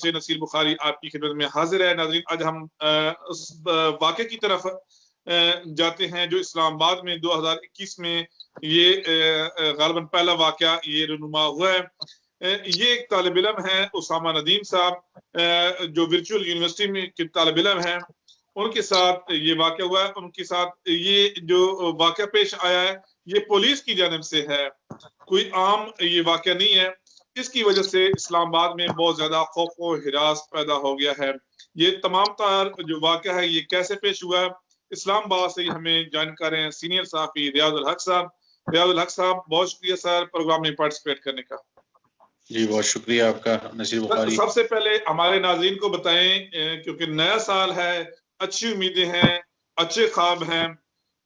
से नसीर बुखारी आपकी खिदमत में हाजिर है। नाज़रीन, आज हम उस वाक़े की तरफ जाते हैं जो इस्लामाबाद में 2021 में ये गालिबन पहला वाक़या ये रुनुमा हुआ है। ये एक तालिब इल्म है उसामा नदीम साहब, जो वर्चुअल यूनिवर्सिटी में के तालिब इल्म हैं, उनके साथ ये वाक़या हुआ है। उनके साथ ये जो वाक़या पेश आया है ये पुलिस की जानिब से है, कोई आम ये वाक़या नहीं है। इसकी वजह से इस्लामाबाद में बहुत ज्यादा खौफ व हिरास पैदा हो गया है। ये तमाम तार जो वाक़या है ये कैसे पेश हुआ है, इस्लामाबाद से हमें जानकारी है सीनियर सहाफ़ी रियाजुल हक साहब। रियाजुल हक साहब, बहुत शुक्रिया सर प्रोग्राम में पार्टिसिपेट करने का। जी बहुत शुक्रिया आपका नसीर बुखारी। सबसे पहले हमारे नाज़रीन को बताएं, क्योंकि नया साल है, अच्छी उम्मीदें हैं, अच्छे ख्वाब हैं।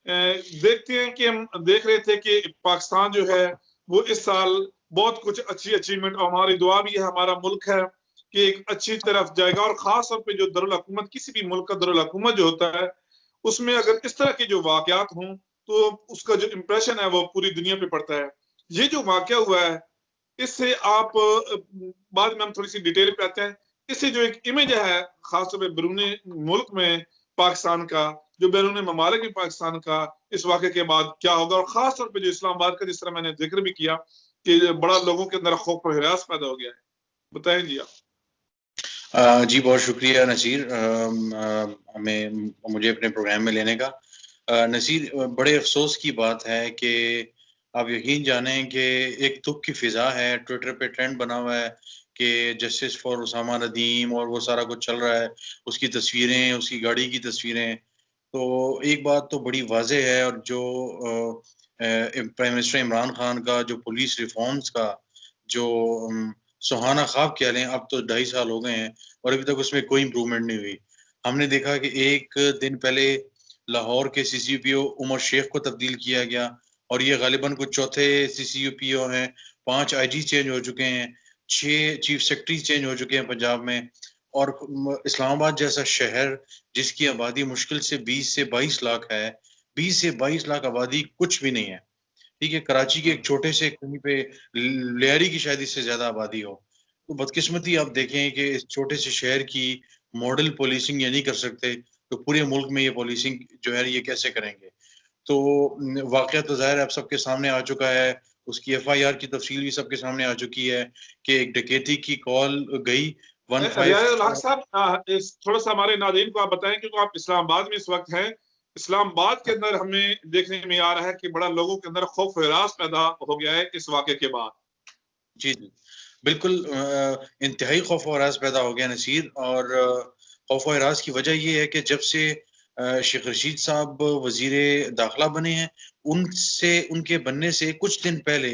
देखते हैं कि हम देख रहे थे कि पाकिस्तान जो है वो इस साल बहुत कुछ अच्छी अचीवमेंट, और हमारी दुआ भी है, हमारा मुल्क है कि एक अच्छी तरफ जाएगा। और खास तौर पे जो दरुल हुकूमत, किसी भी मुल्क का दरुल हुकूमत जो होता है, उसमें अगर इस तरह के जो वाकयात हों तो उसका जो इम्प्रेशन है वो पूरी दुनिया पे पड़ता है। ये जो वाकया हुआ है इससे आप बाद में हम थोड़ी सी डिटेल पे आते हैं। इससे जो एक इमेज है खासतौर पे बैरूनी मुल्क में पाकिस्तान का, जो बैरूनी ममालिक में पाकिस्तान का, इस वाक़े के बाद क्या होगा, और खास तौर पे जो इस्लामाबाद का, जिस तरह मैंने जिक्र भी किया कि बड़ा लोगों के अंदर खौफ और हिरास पैदा हो गया है। बताएं जी आप। जी बहुत शुक्रिया नसीर, हमें मुझे अपने प्रोग्राम में लेने का। नसीर, बड़े अफसोस की बात है कि आप यकीन जानें कि एक दुख की फिजा है, ट्विटर पे ट्रेंड बना हुआ है कि जस्टिस फॉर उसामा नदीम और वो सारा कुछ चल रहा है, उसकी तस्वीरें, उसकी गाड़ी की तस्वीरें। तो एक बात तो बड़ी वाज़ेह है, और जो प्राइम मिनिस्टर इमरान खान का जो पुलिस रिफॉर्म्स का जो सुहाना ख्वाब कह लें, अब तो 2.5 साल हो गए हैं और अभी तक उसमें कोई इम्प्रूवमेंट नहीं हुई। हमने देखा कि एक दिन पहले लाहौर के सीसीपीओ उमर शेख को तब्दील किया गया, और ये गालिबन कुछ चौथे सीसीपीओ हैं। 5 आईजी चेंज हो चुके हैं, 6 चीफ सेक्रेटरी चेंज हो चुके हैं पंजाब में। और इस्लामाबाद जैसा शहर जिसकी आबादी मुश्किल से 20 से 22 लाख है, 20 से 22 लाख आबादी कुछ भी नहीं है। ठीक है, कराची के एक छोटे से कहीं पे लियारी की शायद इससे ज्यादा आबादी हो। तो बदकिस्मती आप देखें कि इस छोटे से शहर की मॉडल पुलिसिंग ये नहीं कर सकते, तो पूरे मुल्क में ये पुलिसिंग जो है ये कैसे करेंगे। तो वाकया तो जाहिर है आप सबके सामने आ चुका है, उसकी एफआईआर की तफसील भी सबके सामने आ चुकी है कि एक डकैती की कॉल गई 15। साहब, थोड़ा सा हमारे नाज़रीन को आप बताएं, क्योंकि आप इस्लामाबाद में इस वक्त हैं। इस्लामाबाद के अंदर हमें देखने में आ रहा है कि बड़ा लोगों के अंदर खौफ हिरास पैदा हो गया है इस वाक़े के बाद। जी जी बिल्कुल, इंतहाई खौफ और हिरास पैदा हो गया नसीर। और खौफ और हिरास की वजह ये है कि जब से शेख रशीद साहब वजीर दाखिला बने हैं, उनसे उनके बनने से कुछ दिन पहले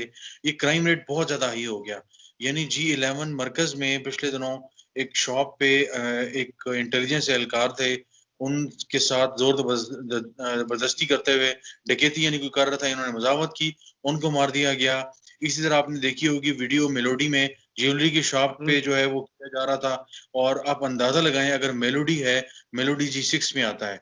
ये क्राइम रेट बहुत ज़्यादा हाई हो गया। यानी G11 मरकज़ में पिछले दिनों एक शॉप पे एक इंटेलिजेंस एहलकार थे, उनके साथ जोर जबरदस्ती करते हुए डकैती यानी कोई कर रहा था, इन्होंने मजावत की, उनको मार दिया गया। इसी तरह आपने देखी होगी वीडियो मेलोडी में ज्वेलरी की शॉप पे जो है वो किया जा रहा था। और आप अंदाजा लगाएं, अगर मेलोडी है, मेलोडी G6 में आता है,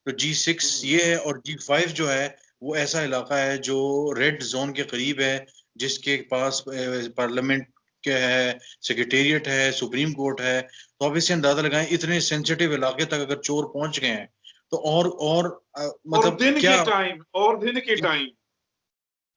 तो G6 ये है, और G5 जो है वो ऐसा इलाका है जो रेड जोन के करीब है, जिसके पास पार्लियामेंट के है, सेक्रेटेरिएट है, सुप्रीम कोर्ट है। तो आप इससे अंदाजा लगाएं, इतने सेंसिटिव इलाके तक अगर चोर पहुंच गए हैं तो और मतलब दिन क्या के टाइम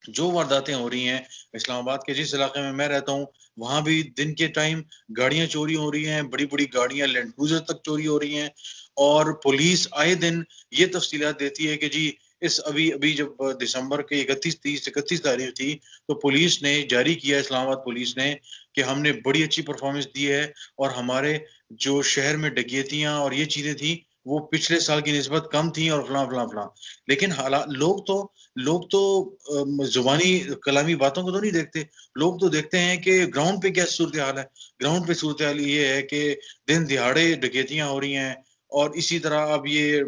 जो वारदातें हो रही हैं इस्लामाबाद के जिस इलाके में मैं रहता हूँ, वहां भी दिन के टाइम गाड़ियां चोरी हो रही हैं, बड़ी बड़ी गाड़ियां लैंड क्रूजर तक चोरी हो रही हैं। और पुलिस आए दिन ये तफसीलात देती है कि जी इस अभी अभी जब दिसंबर के 31 तारीख थी, तो पुलिस ने जारी किया, इस्लामाबाद पुलिस ने, कि हमने बड़ी अच्छी परफॉर्मेंस दी है और हमारे जो शहर में डकैतियां और ये चीजें थी वो पिछले साल की निस्बत कम थी और फलां फलां फलां। लेकिन हालात लोग तो जुबानी कलामी बातों को तो नहीं देखते, लोग तो देखते हैं कि ग्राउंड पे क्या सूरत हाल है। ग्राउंड पे सूरत हाल ये है कि दिन दिहाड़े डकैतियां हो रही हैं। और इसी तरह अब ये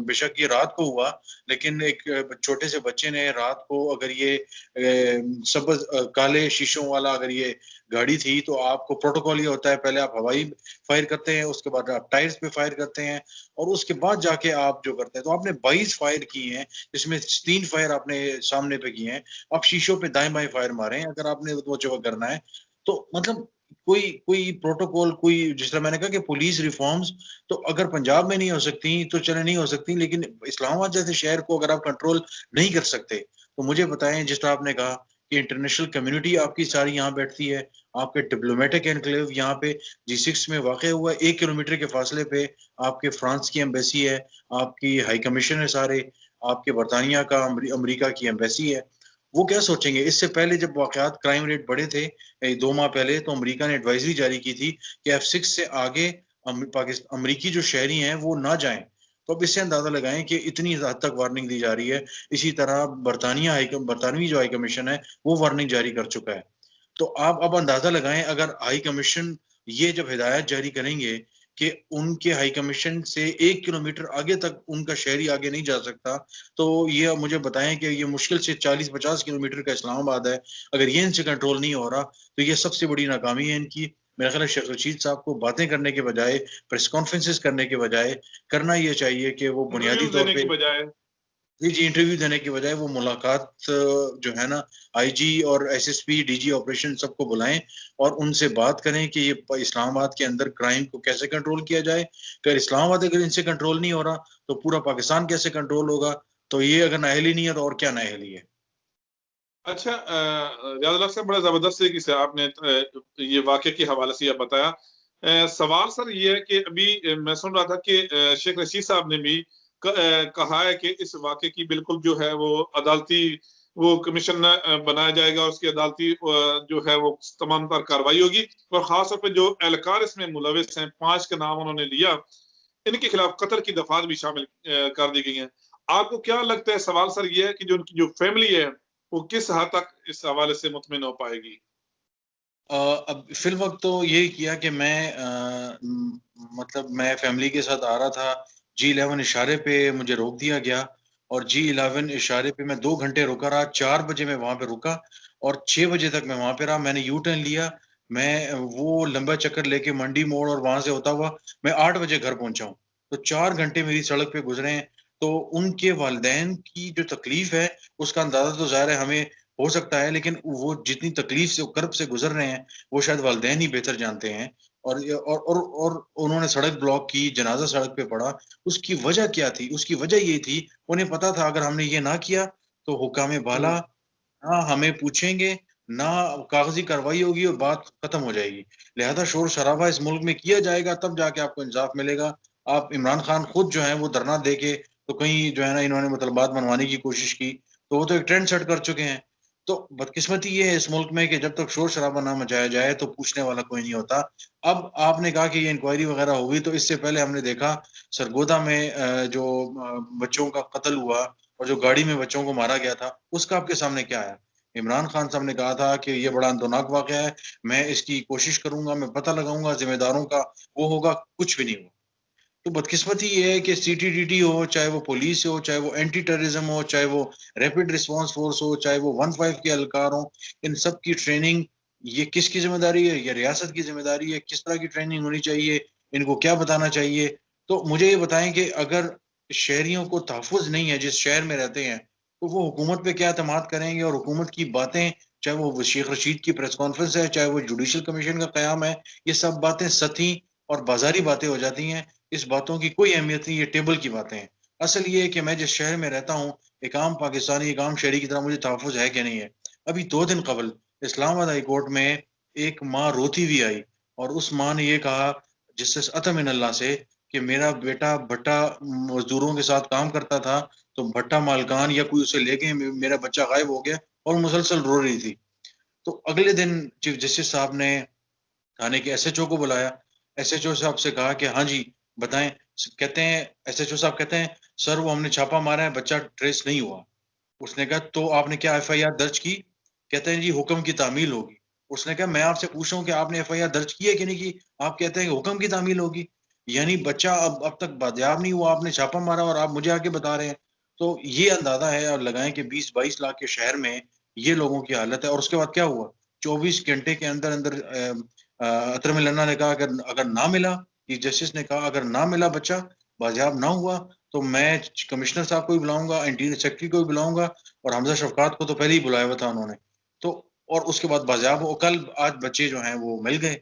बेशक ये रात को हुआ, लेकिन एक छोटे से बच्चे ने रात को, अगर ये सब काले शीशों वाला अगर ये गाड़ी थी, तो आपको प्रोटोकॉल ये होता है, पहले आप हवाई फायर करते हैं, उसके बाद आप टायर्स पे फायर करते हैं, और उसके बाद जाके आप जो करते हैं। तो आपने 22 फायर किए हैं, जिसमें 3 फायर आपने सामने पे किए हैं। आप शीशों पे दाएं बाएं फायर मारे, अगर आपने वो करना है। तो मतलब कोई प्रोटोकॉल, कोई, जिस तरह मैंने कहा कि पुलिस रिफॉर्म्स तो अगर पंजाब में नहीं हो सकती तो चले नहीं हो सकती, लेकिन इस्लामाबाद जैसे शहर को अगर आप कंट्रोल नहीं कर सकते तो मुझे बताएं, जिस तरह आपने कहा कि इंटरनेशनल कम्युनिटी आपकी सारी यहाँ बैठती है, आपके डिप्लोमेटिक एनक्लेव यहाँ पे G6 में वाक़ हुआ है, 1 किलोमीटर के फासले पे आपके फ्रांस की एम्बेसी है, आपकी हाई कमीशन है, सारे आपके बरतानिया का, अमेरिका की एम्बेसी है। वो क्या सोचेंगे? इससे पहले जब वाक़यात क्राइम रेट बढ़े थे 2 माह पहले, तो अमेरिका ने एडवाइजरी जारी की थी कि F6 से आगे अमेरिकी जो शहरी हैं वो ना जाएं। तो अब इससे अंदाजा लगाएं कि इतनी हद तक वार्निंग दी जा रही है। इसी तरह बरतानवी जो हाई कमीशन है वो वार्निंग जारी कर चुका है। तो आप अब अंदाजा लगाएं, अगर हाई कमीशन ये जब हिदायत जारी करेंगे कि उनके हाई कमीशन से 1 किलोमीटर आगे तक उनका शहरी आगे नहीं जा सकता, तो ये मुझे बताएं कि ये मुश्किल से 40-50 किलोमीटर का इस्लामाबाद है। अगर ये इनसे कंट्रोल नहीं हो रहा तो ये सबसे बड़ी नाकामी है इनकी। मेरा ख्याल है शेख रशीद साहब को बातें करने के बजाय, प्रेस कॉन्फ्रेंसेस करने के बजाय करना ये चाहिए कि वो बुनियादी इंटरव्यूज तौर देने पे की बजाय। जी इंटरव्यू देने की बजाय वो मुलाकात जो है ना, आईजी और एसएसपी, डीजी ऑपरेशन सबको बुलाएं और उनसे बात करें कि ये इस्लामाबाद के अंदर क्राइम को कैसे कंट्रोल किया जाए। अगर इस्लामाबाद अगर इनसे कंट्रोल नहीं हो रहा तो पूरा पाकिस्तान कैसे कंट्रोल होगा? तो ये अगर नाअहली नहीं है तो और क्या नाअहली है? अच्छा, रियाजुल साहब, बड़ा जबरदस्त तरीके से आपने ये वाक़े के हवाले से यह बताया। सवाल सर ये है कि अभी मैं सुन रहा था कि शेख रशीद साहब ने भी कहा है कि इस वाक़े की बिल्कुल जो है वो अदालती वो कमीशन बनाया जाएगा और उसकी अदालती जो है वो तमाम तर कार्रवाई होगी, और खास तौर पे जो एहलकार इसमें मुलविस हैं, 5 का नाम उन्होंने लिया, इनके खिलाफ कत्ल की दफात भी शामिल कर दी गई हैं। आपको क्या लगता है, सवाल सर ये है कि जो उनकी जो फैमिली है वो किस हद तक इस हवाले से मुतमिन हो पाएगी? अब फिल वक्त तो यही किया कि मैं मतलब मैं फैमिली के साथ आ रहा था, G11 इशारे पे मुझे रोक दिया गया और G11 इशारे पे मैं 2 घंटे रुका रहा। 4 बजे मैं वहाँ पे रुका और 6 बजे तक मैं वहाँ पे रहा। मैंने यू टर्न लिया, मैं वो लंबा चक्कर लेके मंडी मोड़ और वहाँ से होता हुआ मैं 8 बजे घर पहुँचा हूँ। तो 4 घंटे मेरी सड़क पे गुज़रे हैं। तो उनके वालिदैन की जो तकलीफ़ है, उसका अंदाज़ा तो ज़ाहिर है हमें हो सकता है, लेकिन वो जितनी तकलीफ़ से, कर्ब से गुज़र रहे हैं, वो शायद वालिदैन ही बेहतर जानते हैं। और उन्होंने सड़क ब्लॉक की, जनाज़ा सड़क पे पड़ा। उसकी वजह क्या थी? उसकी वजह ये थी, उन्हें पता था अगर हमने ये ना किया तो हुकाम बाला हुँ। ना हमें पूछेंगे, ना कागज़ी कार्रवाई होगी और बात खत्म हो जाएगी। लिहाज़ा शोर-शराबा इस मुल्क में किया जाएगा, तब जाके आपको इंसाफ मिलेगा। आप इमरान खान खुद जो हैं वो धरना देके तो कहीं जो है ना इन्होंने मुतलबात मनवाने की कोशिश की, तो वो तो एक ट्रेंड सेट कर चुके हैं। तो बदकिस्मती ये है इस मुल्क में कि जब तक शोर-शराबा ना मचाया जाए तो पूछने वाला कोई नहीं होता। अब आपने कहा कि ये इंक्वायरी वग़ैरह होगी, तो इससे पहले हमने देखा सरगोदा में जो बच्चों का कत्ल हुआ और जो गाड़ी में बच्चों को मारा गया था, उसका आपके सामने क्या आया? इमरान खान साहब ने कहा था कि ये बड़ा अंदोनाक वाक़या है, मैं इसकी कोशिश करूँगा, मैं पता लगाऊँगा ज़िम्मेदारों का, वो होगा, कुछ भी नहीं हुआ। तो बदकिस्मती ये है कि सीटीडीटी हो, चाहे वो पुलिस हो, चाहे वो एंटी टेररिज्म हो, चाहे वो रैपिड रिस्पॉन्स फोर्स हो, चाहे वो 15 के एहलकार हों, इन सब की ट्रेनिंग ये किसकी ज़िम्मेदारी है? ये रियासत की ज़िम्मेदारी है। किस तरह की ट्रेनिंग होनी चाहिए? इनको क्या बताना चाहिए? तो मुझे ये बताएँ कि अगर शहरियों को तहफ़्फ़ुज़ नहीं है जिस शहर में रहते हैं, तो वो हुकूमत पे क्या एतमाद करेंगे? और हुकूमत की बातें, चाहे वो शेख रशीद की प्रेस कॉन्फ्रेंस है, चाहे वो जुडिशल कमीशन का क़याम है, ये सब बातें सतही और बाज़ारी बातें हो जाती हैं। इस बातों की कोई अहमियत नहीं, ये टेबल की बातें हैं। असल ये है कि मैं जिस शहर में रहता हूँ, एक आम पाकिस्तानी, एक आम शहरी की तरह मुझे तहफ़्फ़ुज़ है कि नहीं है। अभी 2 दिन कबल इस्लामाबाद हाई कोर्ट में एक माँ रोती हुई आई और उस माँ ने ये कहा जस्टिस अता मिनल्लाह से कि मेरा बेटा भट्टा मज़दूरों के साथ काम करता था, तो भट्टा मालकान या कोई उसे ले गए, मेरा बच्चा गायब हो गया, और मुसलसल रो रही थी। तो अगले दिन चीफ जस्टिस साहब ने थाने के एसएचओ को बुलाया। एसएचओ साहब से कहा कि हाँ जी, बताएँ। कहते हैं, एसएचओ साहब कहते हैं, सर वो हमने छापा मारा है, बच्चा ट्रेस नहीं हुआ। उसने कहा तो आपने क्या एफआईआर दर्ज की? कहते हैं जी हुक्म की तामील होगी। उसने कहा मैं आपसे पूछ रहा हूँ कि आपने एफआईआर दर्ज की है कि नहीं की? आप कहते हैं कि हुक्म की तामील होगी। यानी बच्चा अब तक बादयाब नहीं हुआ, आपने छापा मारा और आप मुझे आके बता रहे हैं। तो ये अंदाज़ा है और लगाएँ कि 20-22 लाख के शहर में ये लोगों की हालत है। और उसके बाद क्या हुआ? 24 घंटे के अंदर-अंदर अतर मिलन्ना ने कहा अगर अगर ना मिला, चीफ जस्टिस ने कहा अगर ना मिला बच्चा, बाजियाब ना हुआ, तो मैं कमिश्नर साहब को भी बुलाऊँगा, इंटीरियर सेक्रेटरी को भी बुलाऊँगा और हमज़ा शफ़कात को तो पहले ही बुलाया हुआ था उन्होंने। तो और उसके बाद बाजियाब कल आज बच्चे जो हैं वो मिल गए।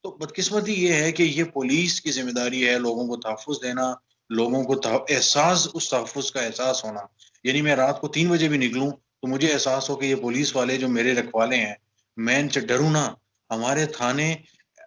तो बदकिस्मती ये है कि ये पुलिस की जिम्मेदारी है लोगों को तहफ़्फ़ुज़ देना, लोगों को एहसास, उस तहफ़्फ़ुज़ का एहसास होना। यानी मैं रात को 3 बजे भी निकलूँ तो मुझे एहसास हो कि ये पुलिस वाले जो मेरे रखवाले हैं, मैं इनसे डरूँ ना। हमारे थाने,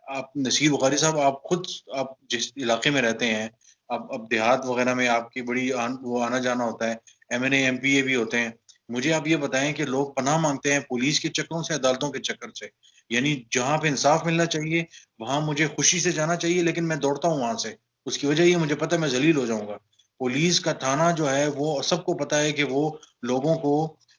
आप नसीर बुखारी साहब, आप खुद, आप जिस इलाके में रहते हैं, आप अब देहात वगैरह में आपकी बड़ी वो आना-जाना होता है, एमएनए, एमपीए भी होते हैं। मुझे आप ये बताएँ कि लोग पनाह माँगते हैं पुलिस के चक्करों से, अदालतों के चक्कर से। यानी जहाँ पे इंसाफ मिलना चाहिए, वहाँ मुझे खुशी से जाना चाहिए, लेकिन मैं दौड़ता हूँ वहाँ से। उसकी वजह ये, मुझे पता है मैं ज़लील हो जाऊँगा। पुलिस का थाना जो है वो सबको पता है कि वो लोगों को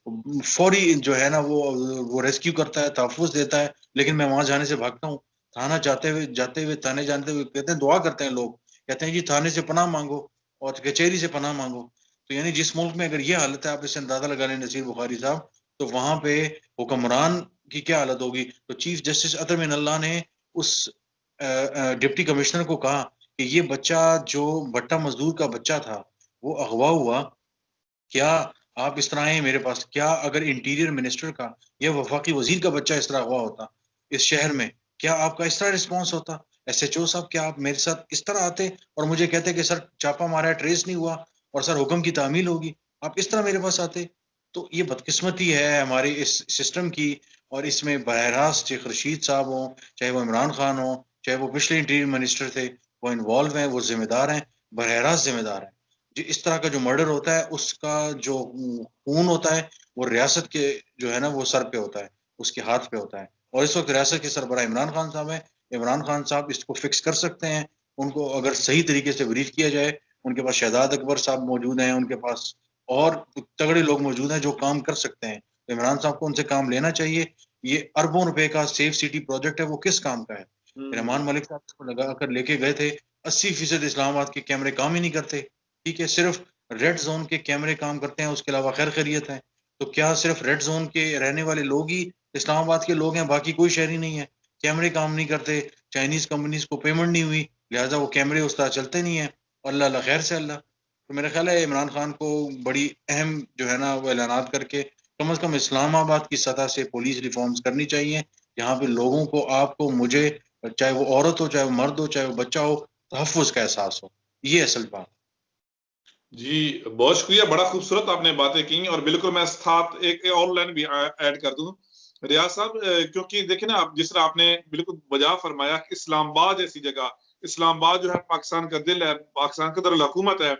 फ़ौरी जो है ना वो रेस्क्यू करता है, तहफ़्फ़ुज़ देता है, लेकिन मैं वहाँ जाने से भागता हूँ। थाना जाते हुए थाने जाते हुए कहते हैं, दुआ करते हैं लोग, कहते हैं जी थाने से पनाह माँगो और कचहरी से पनाह माँगो। तो यानी जिस मुल्क में अगर ये हालत है, आप इससे अंदाज़ा लगा लें नसीर बुखारी साहब, तो वहाँ पे हुक्मरान की क्या हालत होगी। तो चीफ जस्टिस अतर मिनल्ला ने उस डिप्टी कमिश्नर को कहा कि ये बच्चा जो भट्टा मज़दूर का बच्चा था, वो अगवा हुआ, क्या आप इस तरह आए मेरे पास? क्या अगर इंटीरियर मिनिस्टर का या वफाकी वज़ीर का बच्चा इस तरह अगवा होता इस शहर में, क्या आपका इस तरह रिस्पॉन्स होता? एसएचओ साहब, क्या आप मेरे साथ इस तरह आते और मुझे कहते कि सर छापा मारा है, ट्रेस नहीं हुआ और सर हुक्म की तामील होगी, आप इस तरह मेरे पास आते? तो ये बदकिस्मती है हमारे इस सिस्टम की, और इसमें बरह रास्त शेख रशीद साहब हों, चाहे वो इमरान खान हों, चाहे वो पिछले इंटीरियर मिनिस्टर थे, वो इन्वॉल्व हैं, वो ज़िम्मेदार हैं, बरह रास्त ज़िम्मेदार हैं। जी, इस तरह का जो मर्डर होता है, उसका जो खून होता है, वो रियासत के जो है ना वो सर पे होता है, उसके हाथ पे होता है, और इस वक़्त रियासत के सरबराह इमरान खान साहब हैं। इमरान खान साहब इसको फिक्स कर सकते हैं, उनको अगर सही तरीके से ब्रीफ किया जाए, उनके पास शहजाद अकबर साहब मौजूद हैं, उनके पास और तगड़े लोग मौजूद हैं जो काम कर सकते हैं। तो इमरान साहब को उनसे काम लेना चाहिए। ये अरबों रुपए का सेफ सिटी प्रोजेक्ट है, वो किस काम का है? रहमान मलिक साहब इसको लगा कर लेके गए थे, 80% इस्लामाबाद के कैमरे काम ही नहीं करते। ठीक है, सिर्फ रेड ज़ोन के कैमरे काम करते हैं, उसके अलावा खैर खैरियत है। तो क्या सिर्फ रेड ज़ोन के रहने वाले लोग ही इस्लामाबाद के लोग हैं, बाकी कोई शहरी नहीं है? कैमरे काम नहीं करते, चाइनीज़ कंपनीज़ को पेमेंट नहीं हुई, लिहाज़ा वो कैमरे उस तरह चलते नहीं हैं, और अल्लाह अल्लाह खैर से अल्लाह। तो मेरा ख़्याल है इमरान खान को बड़ी अहम जो है ना वो ऐलानात करके कम से कम इस्लामाबाद की सतह से पुलिस रिफ़ॉर्म्स करनी चाहिए, जहाँ पे लोगों को, आपको, मुझे, चाहे वो औरत हो, चाहे वो मर्द हो, चाहे वो बच्चा हो, तहफ़्फ़ुज़ का एहसास हो। ये असल बात। जी, बहुत शुक्रिया, बड़ा खूबसूरत आपने बातें की, और बिल्कुल मैं साथ एक और लाइन भी ऐड कर दूँ। रियाज़ साहब, क्योंकि देखिए ना, आप जिस तरह आपने बिल्कुल बजा फरमाया कि इस्लामाबाद जैसी जगह, इस्लामाबाद जो है पाकिस्तान का दिल है, पाकिस्तान का दारुल हुकूमत है।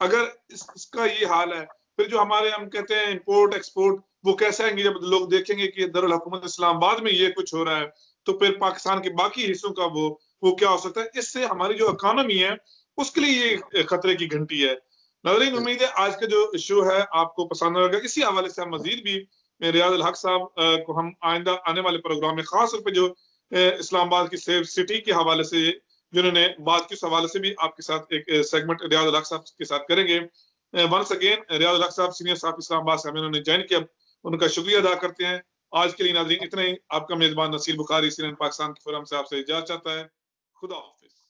अगर इसका ये हाल है, फिर जो हमारे हम कहते हैं इम्पोर्ट एक्सपोर्ट, वो कैसे आएँगे जब लोग देखेंगे कि दारुल हुकूमत इस्लामाबाद में ये कुछ हो रहा है, तो फिर पाकिस्तान के बाकी हिस्सों का वो क्या हो सकता है? इससे हमारी जो इकोनॉमी है, उसके लिए ये खतरे की घंटी है। नाज़रीन, उम्मीद है आज का जो शो है आपको पसंद आएगा। इसी हवाले से हम मज़ीद भी रियाज़ अल हक साहब को हम आइंदा आने वाले प्रोग्राम में ख़ास तौर पे जो इस्लामाबाद की सेफ सिटी के हवाले से जिन्होंने बात की, उस हवाले से भी आपके साथ एक सेगमेंट रियाज़ अल हक साहब के साथ करेंगे। वंस अगेन रियाज़ अल हक साहब सीनियर साहब इस्लामाबाद से हमें उन्होंने जॉइन किया, उनका शुक्रिया अदा करते हैं। आज के लिए नाज़रीन इतना ही। आपका मेज़बान नसीर बुखारी, CNN पाकिस्तान के फोरम से आपसे इजाज़त चाहता है। खुदा हाफ़िज़।